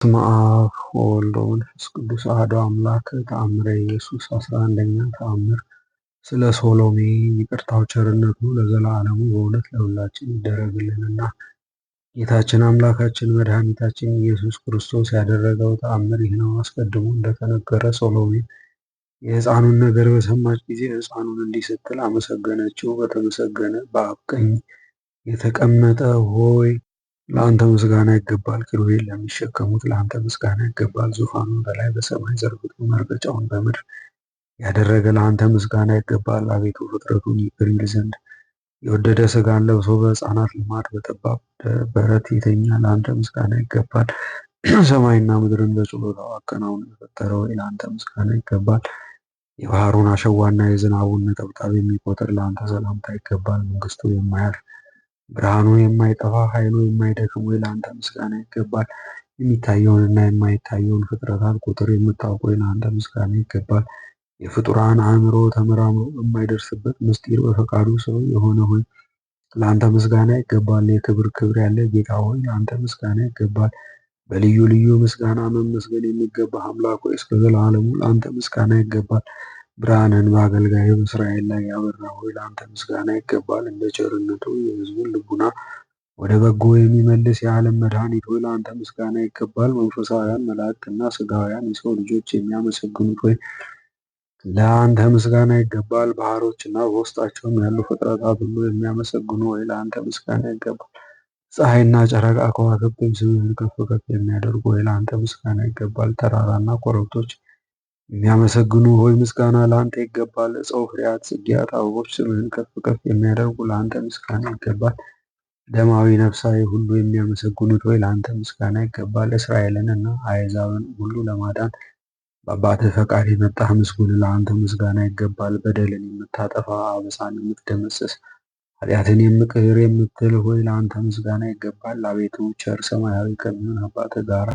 በስመ አብ ወወልድ ወመንፈስ ቅዱስ አሐዱ አምላክ። ተአምረ ኢየሱስ 11ኛ ተአምር። ስለ ሶሎሜ ይቅርታው ቸርነቱ ለዘላለሙ በእውነት ለሁላችን ይደረግልንና ጌታችን አምላካችን መድኃኒታችን ኢየሱስ ክርስቶስ ያደረገው ተአምር ይህ ነው። አስቀድሞ እንደተነገረ ሶሎሜ የሕፃኑን ነገር በሰማች ጊዜ ሕፃኑን እንዲህ ስትል አመሰገነችው። በተመሰገነ በአብ ቀኝ የተቀመጠ ሆይ ለአንተ ምስጋና ይገባል። ኪሩቤል ለሚሸከሙት ለአንተ ምስጋና ይገባል። ዙፋኑን በላይ በሰማይ ዘርግቶ መርገጫውን በምድር ያደረገ ለአንተ ምስጋና ይገባል። አቤቱ ፍጥረቱን ይቅር ይል ዘንድ የወደደ ሥጋን ለብሶ በሕፃናት ልማድ በጠባብ በረት የተኛ ለአንተ ምስጋና ይገባል። ሰማይና ምድርን በችሎታው አከናውኖ የፈጠረ ሆይ ለአንተ ምስጋና ይገባል። የባህሩን አሸዋና የዝናቡን ነጠብጣብ የሚቆጥር ለአንተ ሰላምታ ይገባል። መንግስቱ የማያልፍ ብርሃኑ የማይጠፋ ኃይሉ የማይደክም ወይ ለአንተ ምስጋና ይገባል። የሚታየውንና የማይታየውን ፍጥረታት ቁጥር የምታውቅ ወይ ለአንተ ምስጋና ይገባል። የፍጡራን አእምሮ ተመራምሮ የማይደርስበት ምስጢር በፈቃዱ ሰው የሆነ ሆይ ለአንተ ምስጋና ይገባል። የክብር ክብር ያለ ጌታ ሆይ ለአንተ ምስጋና ይገባል። በልዩ ልዩ ምስጋና መመስገን የሚገባ አምላክ ሆይ እስከ ዘላለሙ ለአንተ ምስጋና ይገባል። ብርሃንን በአገልጋይ በእስራኤል ላይ ያበራ ሆይ ለአንተ ምስጋና ይገባል። እንደ ቸርነቱ የሕዝቡን ልቡና ወደ በጎ የሚመልስ የዓለም መድኃኒት ሆይ ለአንተ ምስጋና ይገባል። መንፈሳውያን መላእክትና ሥጋውያን የሰው ልጆች የሚያመሰግኑት ሆይ ለአንተ ምስጋና ይገባል። ባህሮችና በውስጣቸውም ያሉ ፍጥረታት ሁሉ የሚያመሰግኑ ሆይ ለአንተ ምስጋና ይገባል። ፀሐይና ጨረቃ ከዋክብትም ስምህን ከፍ ከፍ የሚያደርጉ ሆይ ለአንተ ምስጋና ይገባል። ተራራና ኮረብቶች የሚያመሰግኑ ሆይ ምስጋና ለአንተ ይገባል። እፀው ፍሬያት፣ ጽጌያት፣ አበቦች ስምህን ከፍ ከፍ የሚያደርጉ ለአንተ ምስጋና ይገባል። ደማዊ ነፍሳዊ ሁሉ የሚያመሰግኑት ሆይ ለአንተ ምስጋና ይገባል። እስራኤልን እና አሕዛብን ሁሉ ለማዳን በአባትህ ፈቃድ የመጣህ ምስጉን ለአንተ ምስጋና ይገባል። በደልን የምታጠፋ አበሳን የምትደመስስ ኃጢአትን የምቅር የምትል ሆይ ለአንተ ምስጋና ይገባል። አቤቱ ቸር ሰማያዊ ከሚሆን አባትህ ጋራ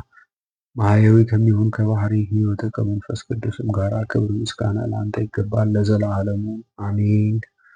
ማህያዊ ከሚሆን ከባህሪ ሕይወት ከመንፈስ ቅዱስም ጋር ክብር ምስጋና ለአንተ ይገባል ለዘላለሙ አሜን።